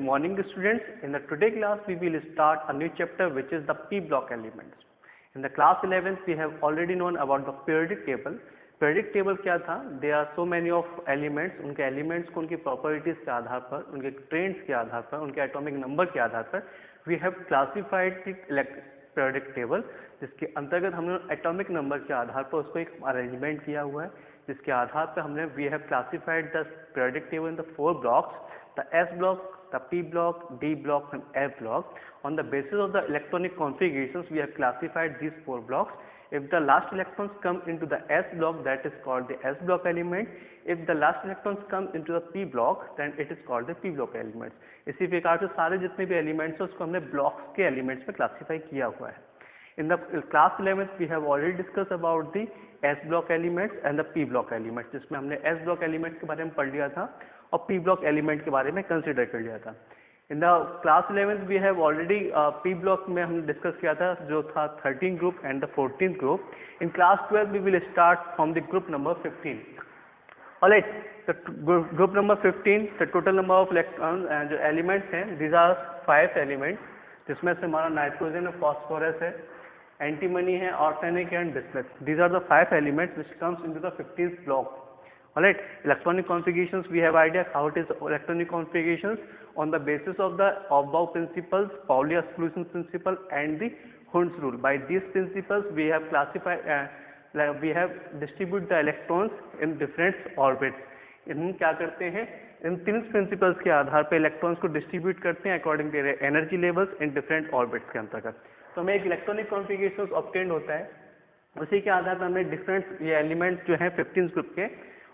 morning students. In the today class we will start a new chapter which is the p block elements. In the class 11th we have already known about the periodic table. Periodic table क्या था? There are so many of elements. उनके elements को उनकी properties के आधार पर, उनके trains के आधार पर, उनके atomic number के आधार पर we have classified the periodic table, जिसके अंतर्गत हमने atomic number के आधार पर उसको एक arrangement किया हुआ है, जिसके आधार पर हमने we have classified the periodic table in the 4 blocks, the S block, the P block, D block and F block. On the basis of the electronic configurations we have classified these 4 blocks. If the last electrons come into the S block, that is called the S block element. If the last electrons come into the P block, then it is called the P block elements. इसी प्रकार से सारे जितने भी elements हैं उसको हमने blocks के एलिमेंट्स में क्लासीफाई किया हुआ है. In the class 11th we have already discussed about the S block elements and the P block elements, जिसमें हमने S block elements के बारे में पढ़ लिया था और P block element के बारे में कंसिडर कर लिया था. In the class 11th we have already P block में हमने डिस्कस किया था जो था 13th group and the 14th group. In class 12 we will start from the group number 15. Alright, so group number 15, the total number of electrons जो elements हैं, these are 5 elements, जिसमें से हमारा नाइट्रोजन है, फॉस्फोरस है, एंटीमनी है, arsenic and bismuth. These are the 5 elements which comes into the 15th block. Alright, electronic configurations we have idea how it is electronic configurations on the basis of the above principles, Pauli exclusion principle and the Hund's rule. By these principles we have classified we have distribute the electrons in different orbits. इन क्या करते हैं, इन तीन principles के आधार पर electrons को distribute करते हैं according to energy levels in different orbits के अंतर्गत. तो हमें एक इलेक्ट्रॉनिक कॉन्फ़िगरेशन ऑब्टेन होता है, उसी के आधार पर हमने डिफरेंट ये एलिमेंट्स जो हैं 15 ग्रुप के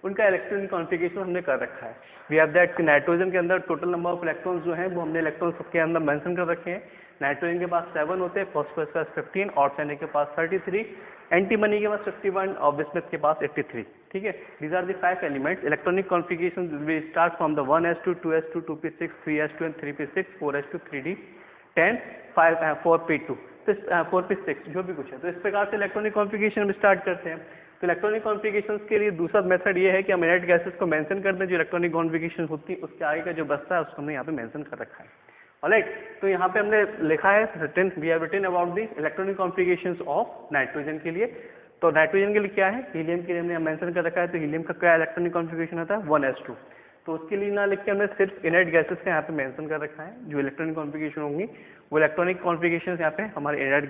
उनका इलेक्ट्रॉनिक कॉन्फ़िगरेशन हमने कर रखा है. वी हैव दैट कि नाइट्रोजन के अंदर टोटल नंबर ऑफ इलेक्ट्रॉन्स जो हैं वो हमने इलेक्ट्रॉन्स सबके अंदर मेंशन कर रखे हैं. नाइट्रोजन के पास 7 होते हैं, फॉस्फोरस के पास 15, ऑर्सेनिक के पास 33, एंटीमनी के पास 51 और बिस्मथ के पास 83. ठीक है, these are the 5 elements. Electronic configuration we start from the 1s2, 2s2, 2p6, 3s2 and 3p6, 4s2, 3d, 10, 5, 4p2, 4p6 जो भी कुछ है. तो इस प्रकार से इलेक्ट्रॉनिक कॉन्फ़िगरेशन हम स्टार्ट करते हैं. तो इलेक्ट्रॉनिक कॉन्फ़िगरेशंस के लिए दूसरा मेथड ये है कि हम इनर्ट गैसेस को मेंशन कर दें. जो इलेक्ट्रॉनिक कॉन्फ़िगरेशन होती है उसके आगे का जो बचता है उसको हमने यहाँ पे मेंशन कर रखा है. ऑलराइट, तो यहाँ पे हमने लिखा है we have written about the electronic configurations of nitrogen के लिए. तो नाइट्रोजन के लिए क्या है, हीलियम के लिए हमने मेंशन कर रखा है. तो हीलियम का क्या इलेक्ट्रॉनिक कॉन्फ़िगरेशन होता है 1s2. तो उसके लिए ना लिख के हमने सिर्फ इनर्ट गैसेस का यहाँ पे मेंशन कर रखा है. जो इलेक्ट्रॉनिक कॉन्फ़िगरेशन होंगी वो इलेक्ट्रॉनिक कॉन्फ़िगरेशन यहाँ पे हमारे इनर्ट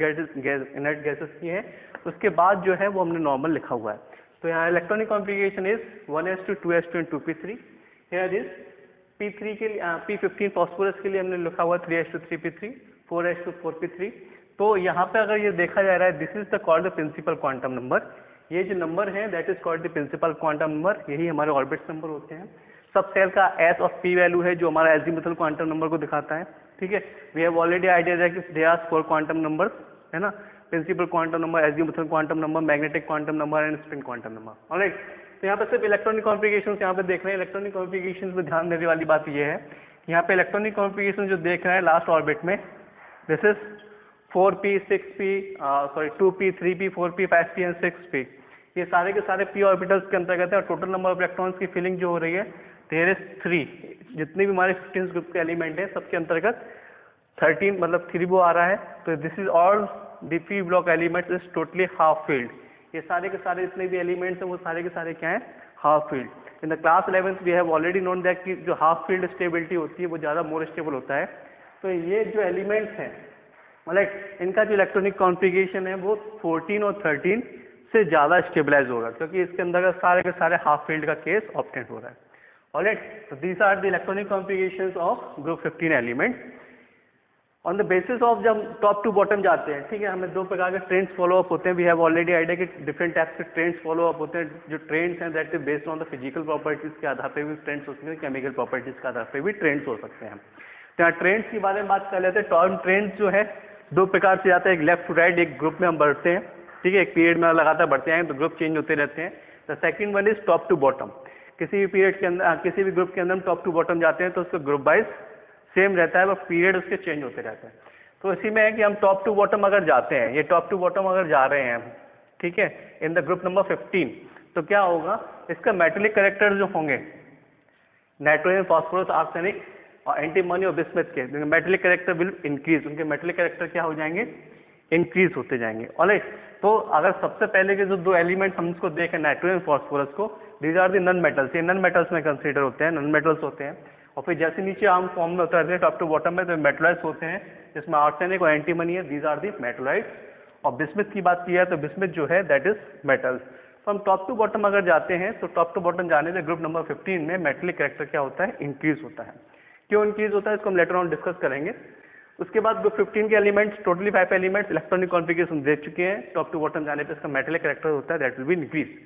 गैसेस की है. उसके बाद जो है वो हमने नॉर्मल लिखा हुआ है. तो यहाँ electronic configuration is 1s2, 2s2 and 2p3. Here is p3 के लिए p15 फॉस्फोरस के लिए हमने लिखा हुआ 3s2, 3p3, 4s2, 4p3. तो यहाँ पे अगर ये देखा जा रहा है this is the called the principal quantum number. ये जो नंबर है that is called the principal quantum number. यही हमारे ऑर्बिट्स नंबर होते हैं. सब सेल का s और p वैल्यू है जो हमारा एजीमुथल क्वांटम नंबर को दिखाता है. ठीक है, we have already idea that there are 4 quantum numbers है ना, principal quantum number, azimuthal quantum number, magnetic quantum number and spin quantum number. Alright, तो यहाँ पे सिर्फ इलेक्ट्रॉनिक कॉन्फ़िगरेशंस यहाँ पे देख रहे हैं. इलेक्ट्रॉनिक कॉन्फ़िगरेशंस में ध्यान देने वाली बात ये है, यहाँ पे इलेक्ट्रॉनिक कॉन्फ़िगरेशन जो देख रहे हैं लास्ट ऑर्बिट में this is 4p, 6p, 2p, 3p, 4p, 5p and 6p. ये सारे के सारे p ऑर्बिटल्स के अंतर्गत है. और टोटल नंबर ऑफ इलेक्ट्रॉन्स की फिलिंग जो हो रही है देयर इज 3. जितने भी हमारे 15 ग्रुप के एलिमेंट है सबके अंतर्गत 13 मतलब 3 वो आ रहा है. तो this is all the p block elements is totally half field. ये सारे के सारे जितने भी एलिमेंट्स हैं वो सारे के सारे क्या हैं, half filled. In the class 11th we have already known that कि जो हाफ फील्ड स्टेबिलिटी होती है वो ज़्यादा मोर स्टेबल होता है. तो ये जो एलिमेंट्स हैं मतलब इनका जो इलेक्ट्रॉनिक कॉन्फ़िगरेशन है वो 14 और 13 से ज़्यादा स्टेबलाइज होगा क्योंकि इसके अंदर सारे के सारे हाफ फील्ड का केस ऑब्टेन हो रहा है. ऑलराइट, तो these are the electronic configurations of group 15 elements. On the basis of जब टॉप टू बॉटम जाते हैं, ठीक है, हमें 2 प्रकार के ट्रेंड्स फॉलो अप होते हैं. वी हैव ऑलरेडी आइडिया कि डिफरेंट टाइप्स के ट्रेंड्स फॉलो अप होते हैं. जो ट्रेंड्स हैं that is based on the physical properties के आधार पर भी ट्रेंड्स हो सकते हैं, केमिकल प्रॉपर्टीज के आधार पर भी ट्रेंड्स हो सकते हैं. तो यहाँ ट्रेंड्स के बारे में बात कर लेते हैं. टॉप ट्रेंड्स जो है 2 प्रकार से जाता है, एक लेफ्ट टू राइट, एक ग्रुप में हम बढ़ते हैं. ठीक है, एक पीरियड में लगातार बढ़ते हैं तो ग्रुप चेंज होते रहते हैं. The second one is top to bottom. किसी भी पीरियड के अंदर किसी भी ग्रुप के अंदर हम टॉप टू बॉटम जाते हैं तो उसका ग्रुप वाइज सेम रहता है और पीरियड उसके चेंज होते रहते हैं. तो इसी में है कि हम टॉप टू बॉटम अगर जाते हैं, ये टॉप टू बॉटम अगर जा रहे हैं, ठीक है, इन द ग्रुप नंबर 15, तो क्या होगा, इसका मेटेलिक कैरेक्टर जो होंगे नाइट्रोजन, फॉस्फोरस, आर्सेनिक और एंटीमनी और बिस्मथ के मेटेलिक कैरेक्टर विल इंक्रीज, उनके मेटेलिक कैरेक्टर क्या हो जाएंगे, इंक्रीज होते जाएंगे। ऑलराइट, तो अगर सबसे पहले के जो दो एलिमेंट्स हम इसको देखें नाइट्रोजन फॉस्फोरस को, these are the non metals, ये नन मेटल्स में कंसीडर होते हैं, नन मेटल्स होते हैं। और फिर जैसे नीचे आम फॉर्म में उतरते हैं टॉप टू बॉटम में, तो मेटलाइट्स होते हैं जिसमें आर्सेनिक और एंटीमनी है, दीज आर दी मेटलाइट्स। और बिस्मथ की बात की है तो बिस्मथ जो है दैट इज मेटल्स। तो हम टॉप टू बॉटम अगर जाते हैं तो टॉप टू बॉटम जाने से ग्रुप नंबर 15 में मेटेलिक कैरेक्टर क्या होता है, इंक्रीज होता है। क्यों इंक्रीज होता है इसको हम लेटर ऑन डिस्कस करेंगे। उसके बाद ग्रुप 15 के elements, totally 5 elements electronic configuration देख चुके हैं, टॉप टू बॉटम जाने पे इसका मेटेलिक कैरेक्टर होता है that will be increase.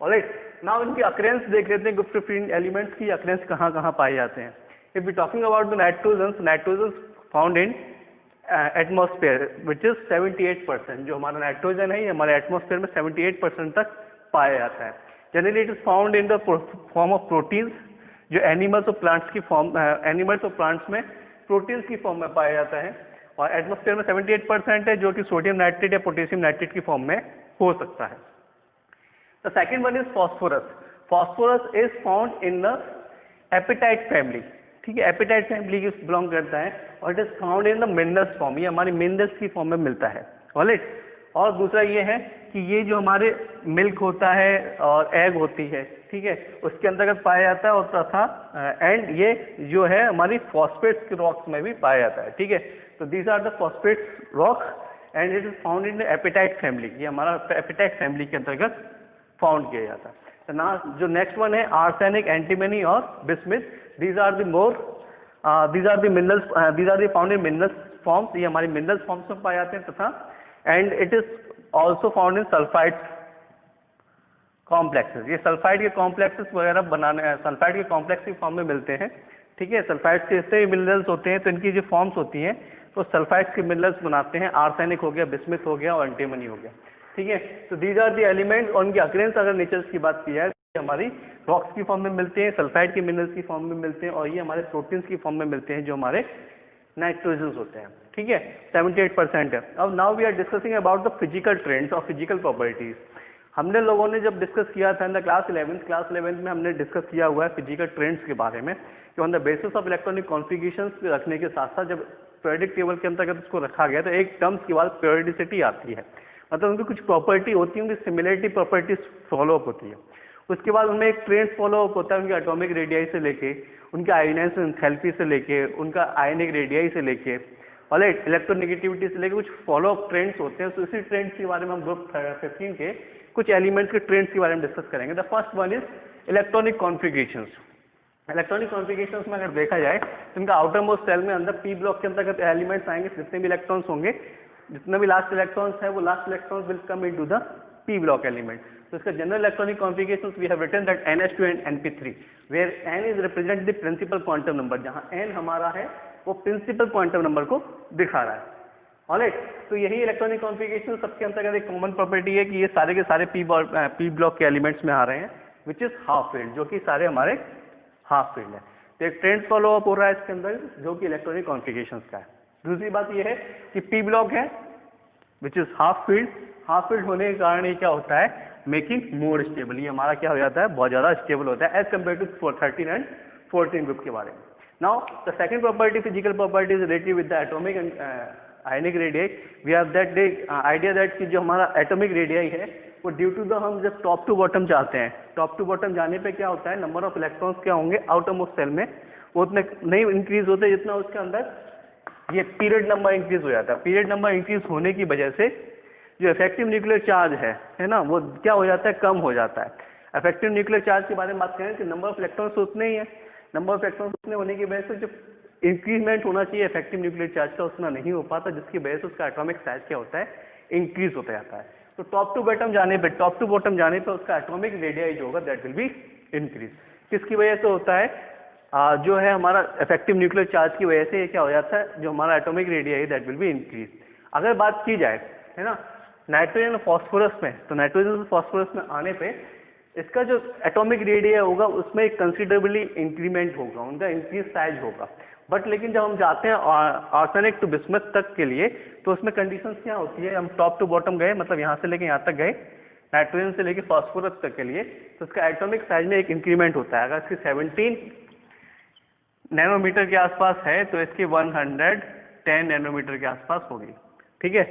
Alright, now इनकी अकरेंस देख लेते हैं, ग्रुप 15 एलिमेंट्स की अकरेंस कहाँ कहाँ पाए जाते हैं। If we talking about the nitrogens, nitrogens found in atmosphere which is 78%, जो हमारा नाइट्रोजन है ये हमारे एटमॉस्फेयर में 78% तक पाया जाता है। Generally it is found in the form of proteins, जो एनिमल्स और प्लांट्स की फॉर्म, एनिमल्स और प्लांट्स में प्रोटीन्स की फॉर्म में पाया जाता है। और एटमॉस्फेयर में 78% है जो कि सोडियम नाइट्रेट या पोटेशियम नाइट्रेट की फॉर्म में हो सकता है। The second one is phosphorus. Phosphorus is found in the apatite family, ठीक है, एपेटाइट फैमिली की बिलोंग करता है और it is found in the minerals form, ये हमारी मिनरल्स की फॉर्म में मिलता है। ऑलराइट, और दूसरा ये है कि ये जो हमारे मिल्क होता है और एग होती है, ठीक है, उसके अंतर्गत पाया जाता है और तथा एंड ये जो है हमारी फॉस्फेट्स के रॉक्स में भी पाया जाता है, ठीक है। तो these are the phosphates rocks and it is found in the apatite family, ये हमारा एपेटाइट फैमिली के अंतर्गत फाउंड किया जाता है। तो ना जो नेक्स्ट वन है आर्सेनिक, एंटीमनी और bismuth, these are the more these are the minerals, these are the found in minerals forms, ये हमारी minerals forms में पाए जाते हैं तथा and it is also found in sulfide complexes, ये सल्फाइड के कॉम्प्लेक्सेस वगैरह बनाने, सल्फाइड के कॉम्प्लेक्स की फॉर्म में मिलते हैं, ठीक है। सल्फाइड के इससे मिनरल्स होते हैं तो इनकी जो फॉर्म्स होती हैं तो सल्फाइड के मिनरल्स बनाते हैं, आर्सेनिक हो गया, बिस्मथ हो गया और एंटीमनी हो गया, ठीक है। तो दीज आर दी एलिमेंट्स और उनकी अकरेंस अगर नेचर्स की बात की जाए हमारी रॉक्स की फॉर्म में मिलते हैं, सल्फाइड के मिनरल्स की फॉर्म में मिलते हैं और ये हमारे प्रोटीन्स की फॉर्म में मिलते हैं जो हमारे नाइट्रोजन्स होते हैं, ठीक है, 78% है। अब now we are discussing about the physical trends और फिजिकल प्रॉपर्टीज। हमने लोगों ने जब डिस्कस किया था इन द क्लास 11 में हमने डिस्कस किया हुआ है फिजिकल ट्रेंड्स के बारे में कि on the basis of electronic configurations रखने के साथ साथ जब पीरियोडिक टेबल के अंतर्गत उसको रखा गया तो एक टर्म्स के बाद पीरियोडिसिटी आती है, मतलब उनकी कुछ प्रॉपर्टी होती है, उनकी सिमिलरिटी प्रॉपर्टीज फॉलोअप होती है। उसके बाद उनमें एक ट्रेंड्स फॉलोअप होता है उनके एटॉमिक रेडियाई से लेके, उनके आयोनाइजेशन एंथैल्पी से लेके, उनका आयनिक रेडियाई से लेके और इलेक्ट्रोनेगेटिविटी से लेके कुछ फॉलोअप ट्रेंड्स होते हैं। तो इसी ट्रेंड्स के बारे में हम ग्रुप 15 के कुछ एलिमेंट्स के ट्रेंड्स के बारे में डिस्कस करेंगे। The first one is electronic configurations. Electronic configurations में अगर देखा जाए तो इनका आउटर मोस्ट सेल में अंदर पी ब्लॉक के अंतर्गत एलिमेंट्स आएंगे, जितने भी इलेक्ट्रॉन्स होंगे, जितने भी लास्ट इलेक्ट्रॉन्स है वो last electrons will come into the P block element. So इसका general electronic configurations we have written that NH2 and NP3 where N is represent the principal quantum number, जहां N हमारा है वो principal quantum number को दिखा रहा है। Alright, तो यही इलेक्ट्रॉनिक कॉन्फिगरेशन सबके अंतर्गत एक कॉमन प्रॉपर्टी है कि ये सारे के सारे पी ब्लॉक के एलिमेंट्स में आ रहे हैं विच इज हाफ फील्ड, जो कि सारे हमारे हाफ फील्ड है। तो एक ट्रेंड फॉलो अप हो रहा है इसके अंदर जो कि इलेक्ट्रॉनिक कॉन्फिगरेशन का है। दूसरी बात ये है कि पी ब्लॉक है which is half field, half field होने के कारण ये क्या होता है मेकिंग मोर स्टेबल, ये हमारा क्या हो जाता है बहुत ज्यादा स्टेबल होता है as compare to 13 and 14 group के बारे में। Now the second property physical property is related with the atomic and ionic radii. We have that idea that कि जो हमारा एटॉमिक रेडियाई है वो ड्यू टू द हम जब टॉप टू बॉटम जाते हैं, टॉप टू बॉटम जाने पे क्या होता है नंबर ऑफ इलेक्ट्रॉन्स क्या होंगे आउटर मोस्ट सेल में वो उतने नहीं इंक्रीज होते जितना उसके अंदर ये पीरियड नंबर इंक्रीज हो जाता है। पीरियड नंबर इंक्रीज होने की वजह से जो इफेक्टिव न्यूक्लियर चार्ज है ना वो क्या हो जाता है कम हो जाता है। इफेक्टिव न्यूक्लियर चार्ज के बारे में बात करें कि नंबर ऑफ इलेक्ट्रॉन्स उतने ही है, नंबर ऑफ इलेक्ट्रॉन्स उतने होने की वजह से जो इंक्रीजमेंट होना चाहिए इफेक्टिव न्यूक्लियर चार्ज का उतना नहीं हो पाता, जिसकी वजह से उसका एटॉमिक साइज क्या होता है इंक्रीज होता जाता है। तो टॉप टू बॉटम जाने पे उसका एटॉमिक रेडियाई जो होगा दैट विल बी इंक्रीज। किसकी वजह से होता है जो है हमारा इफेक्टिव न्यूक्लियर चार्ज की वजह से ये क्या हो जाता है जो हमारा atomic radii that will be increase. अगर बात की जाए है ना नाइट्रोजन और फास्फोरस में, तो नाइट्रोजन और फास्फोरस में आने पे इसका जो एटॉमिक रेडियाई होगा उसमें एक कंसिडरेबली इंक्रीमेंट होगा, उनका इंक्रीज साइज होगा। बट लेकिन जब हम जाते हैं आर्सेनिक टू बिस्मथ तक के लिए तो उसमें कंडीशंस क्या होती है, हम टॉप टू बॉटम गए मतलब यहाँ से लेके यहाँ तक गए नाइट्रोजन से लेके फास्फोरस तक के लिए, तो उसका एटॉमिक साइज में एक इंक्रीमेंट होता है। अगर इसकी 17 नैनोमीटर के आसपास है, तो इसकी 110 नैनोमीटर के आसपास होगी। ठीक है,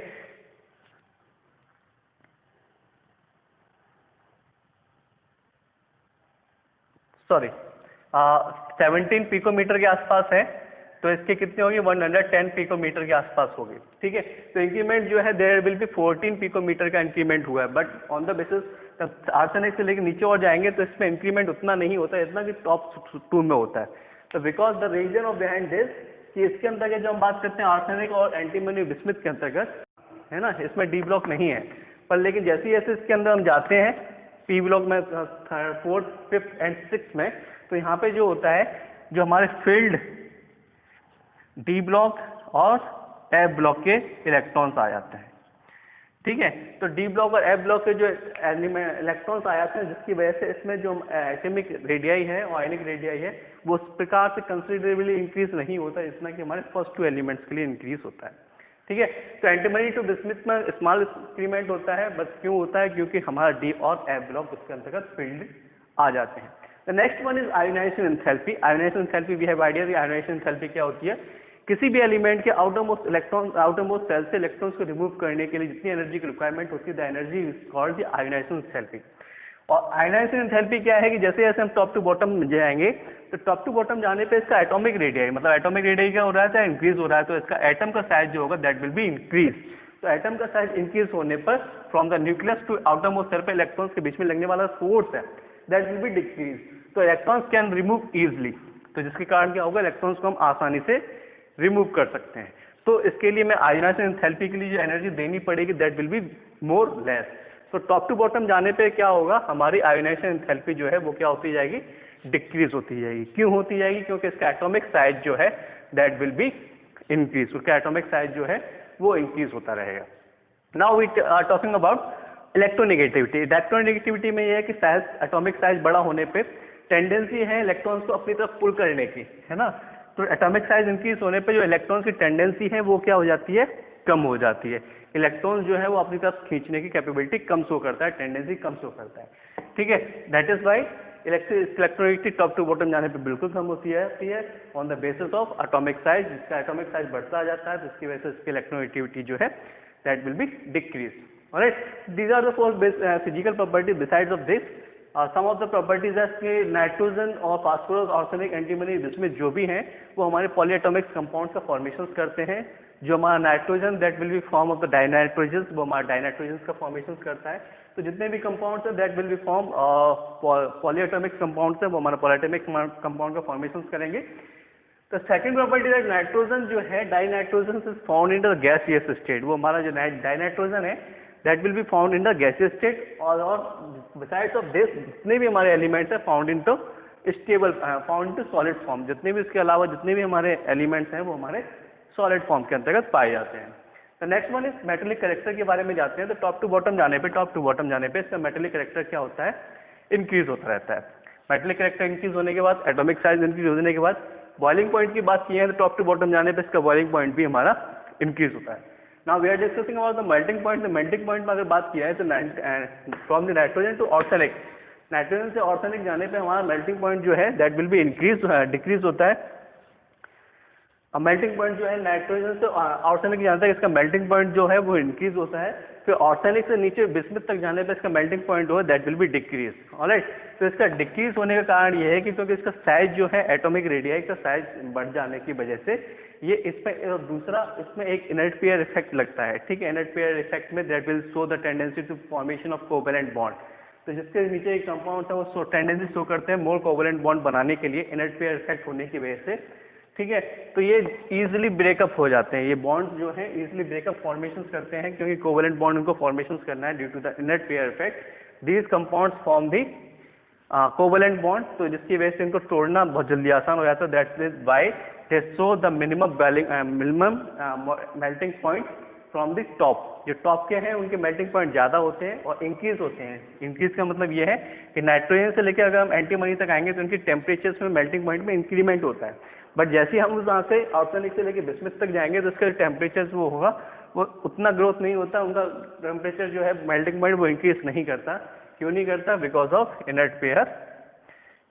सॉरी 17 पिकोमीटर के आसपास है, तो इसके कितने होगी 110 पिकोमीटर के आसपास होगी। ठीक है, तो इंक्रीमेंट जो है देयर विल बी 14 पिकोमीटर का इंक्रीमेंट हुआ है, बट ऑन द बेसिस जब आर्सेनिक से लेकर नीचे और जाएंगे तो इसमें इंक्रीमेंट उतना नहीं होता है, इतना कि टॉप 2 में होता है। तो because the reason of behind this कि इसके अंतर्गत जो हम बात करते हैं आर्सेनिक और एंटीमनी बिस्मिथ के अंतर्गत, है ना, इसमें डी ब्लॉक नहीं है, पर लेकिन जैसे जैसे इसके अंदर हम जाते हैं पी ब्लॉक में 4th, 5th एंड 6th में, तो यहाँ पे जो होता है जो हमारे फील्ड डी ब्लॉक और एफ ब्लॉक के इलेक्ट्रॉन्स आ जाते हैं। ठीक है, तो डी ब्लॉक और एफ ब्लॉक के जो इलेक्ट्रॉन्स आ जाते हैं, जिसकी वजह से इसमें जो एटॉमिक रेडियाई है और आयनिक रेडियाई है वो उस प्रकार से कंसिडरेबली इंक्रीज नहीं होता जितना कि हमारे फर्स्ट 2 एलिमेंट्स के लिए इंक्रीज होता है। ठीक है, तो एंटीमनी टू बिस्मिथ में स्मॉल इंक्रीमेंट होता है, बस क्यों होता है, क्योंकि हमारा डी और एफ ब्लॉक उसके अंतर्गत फील्ड आ जाते हैं। The next one is ionisation enthalpy. Ionisation enthalpy we have idea कि आयोनाइजेशन एंथैल्पी क्या होती है, किसी भी एलिमेंट के आउटरमोस्ट इलेक्ट्रॉन, आउटरमोस्ट सेल से इलेक्ट्रॉन्स को रिमूव करने के लिए जितनी एनर्जी की रिक्वायरमेंट होती है, the energy is called the ionisation enthalpy. और आयोनाइजेशन एंथैल्पी क्या है कि जैसे जैसे हम टॉप टू बॉटम जाएंगे, तो टॉप टू बॉटम जाने पे इसका एटॉमिक रेडियाई, मतलब एटॉमिक रेडियाई क्या हो रहा है, इंक्रीज हो रहा है, तो इसका एटम का साइज जो होगा दैट विल बी इंक्रीज। तो एटम का साइज इंक्रीज होने पर from the nucleus to outermost shell पे इलेक्ट्रॉन्स के बीच में लगने वाला फोर्स है दैट विल बी डिक्रीज। तो इलेक्ट्रॉन्स कैन रिमूव इजिली, तो जिसके कारण क्या होगा, इलेक्ट्रॉन्स को हम आसानी से रिमूव कर सकते हैं। तो इसके लिए मैं आयोनाइजेशन एंथैल्पी के लिए जो एनर्जी देनी पड़ेगी that will be more less. तो टॉप टू बॉटम जाने पे क्या होगा, हमारी आयोनाइजेशन एंथैल्पी जो है वो क्या होती जाएगी, डिक्रीज होती जाएगी। क्यों होती जाएगी, क्योंकि इसका एटॉमिक साइज जो है दैट विल बी इंक्रीज, उसका एटॉमिक साइज जो है वो इंक्रीज होता रहेगा। Now we are talking about electronegativity. Electronegativity में यह है कि साइज, एटॉमिक साइज बड़ा होने पे टेंडेंसी है इलेक्ट्रॉन्स को अपनी तरफ पुल करने की, है ना। तो एटॉमिक साइज इंक्रीज होने पे जो इलेक्ट्रॉन्स की टेंडेंसी है वो क्या हो जाती है, कम हो जाती है। इलेक्ट्रॉन्स जो है वो अपनी तरफ खींचने की कैपेबिलिटी कम शो करता है, टेंडेंसी कम शो करता है। ठीक है, that is why electronegativity top to bottom जाने पे बिल्कुल कम होती है on the basis of atomic size. जिसका एटॉमिक साइज बढ़ता जाता है तो इसकी वजह से इसकी इलेक्ट्रोनेगेटिविटी जो है that will be decrease. Alright, these are the 4 physical properties besides of this. Some of the properties है कि नाइट्रोजन और फास्फोरस, आर्सेनिक, एंटीमनी बिस्मिथ जो भी हैं वो हमारे पॉलीएटॉमिक कंपाउंड्स का फॉर्मेशन करते हैं। जो हमारा nitrogen that will B form of the dinitrogen, वो हमारा डाइनाइट्रोजन का फॉर्मेशन करता है। तो जितने भी कंपाउंड्स हैं that will B form polyatomic compounds हैं, वो हमारा पॉलीएटॉमिक कंपाउंड का फॉर्मेशन करेंगे। तो सेकंड प्रॉपर्टी है नाइट्रोजन जो है, dinitrogen is found in the gaseous state. वो हमारा जो डाइनाइट्रोजन है that will be found in the gaseous state. और बिसाइड्स ऑफ दिस जितने भी हमारे एलिमेंट्स हैं found in to stable, found in to solid form. जितने भी इसके अलावा जितने भी हमारे एलिमेंट्स हैं वो हमारे सॉलिड फॉर्म के अंतर्गत पाए जाते हैं। तो next one is metallic character के बारे में जाते हैं। तो टॉप टू बॉटम जाने पे इसका मेटेलिक कैरेक्टर क्या होता है, इंक्रीज होता रहता है। मेटेलिक कैरेक्टर इंक्रीज होने के बाद, एटॉमिक साइज इंक्रीज होने के बाद, बॉइलिंग पॉइंट की बात की है तो टॉप टू बॉटम जाने पे इसका बॉइलिंग पॉइंट भी हमारा इंक्रीज होता है। Now we are discussing about the melting point. तो मेल्टिंग पॉइंट में अगर बात किया है तो from the nitrogen to arsenic, nitrogen से ऑर्सेनिक जाने पे हमारा मेल्टिंग पॉइंट जो है that will be increase, decrease होता है। अब मेल्टिंग पॉइंट जो है नाइट्रोजन से ऑर्सेनिक जाने तक इसका मेल्टिंग पॉइंट जो है वो इंक्रीज होता है। फिर ऑर्सेनिक से नीचे बिस्मिथ तक जाने पे इसका मेल्टिंग पॉइंट जो है that will be decrease. Alright, तो इसका डिक्रीज होने का कारण ये है कि क्योंकि इसका साइज जो है एटॉमिक रेडियाई का साइज बढ़ जाने की वजह से ये इसमें दूसरा इसमें एक इनर्ट पेयर इफेक्ट लगता है। ठीक है, इनर्ट पेयर इफेक्ट में that will show the tendency to formation of covalent bond. तो जिसके नीचे एक कंपाउंड है वो टेंडेंसी शो करते हैं मोर कोवेलेंट बॉन्ड बनाने के लिए इनर्ट पेयर इफेक्ट होने की वजह से। ठीक है, तो ये इजीली ब्रेकअप हो जाते हैं, ये बॉन्ड जो है इजीली ब्रेकअप फॉर्मेशन करते हैं क्योंकि कोवेलेंट बॉन्ड उनको फॉर्मेशन करना है due to the inert pair effect. These compounds form the covalent bond, तो जिसकी वजह से इनको तोड़ना बहुत जल्दी आसान हो जाता है। That is why they show the minimum melting point from the top. जो टॉप के हैं उनके मेल्टिंग पॉइंट ज्यादा होते हैं और इंक्रीज होते हैं। इंक्रीज का मतलब ये है कि नाइट्रोजन से लेकर अगर हम एंटीमनी तक आएंगे तो उनकी टेम्परेचर्स में मेल्टिंग पॉइंट में इंक्रीमेंट होता है। बट जैसे ही हम वहाँ से ऑर्सेनिक से लेकर बिस्मिथ तक जाएंगे तो उसका टेम्परेचर वो होगा वो उतना ग्रोथ नहीं होता, उनका टेम्परेचर जो है मेल्टिंग पॉइंट वो इंक्रीज नहीं करता। क्यों नहीं करता? Because of inert pair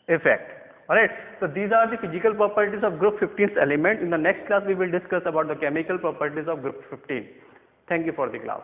effect. Alright, so these are the physical properties of group 15's element. In the next class we will discuss about the chemical properties of group 15. Thank you for the class.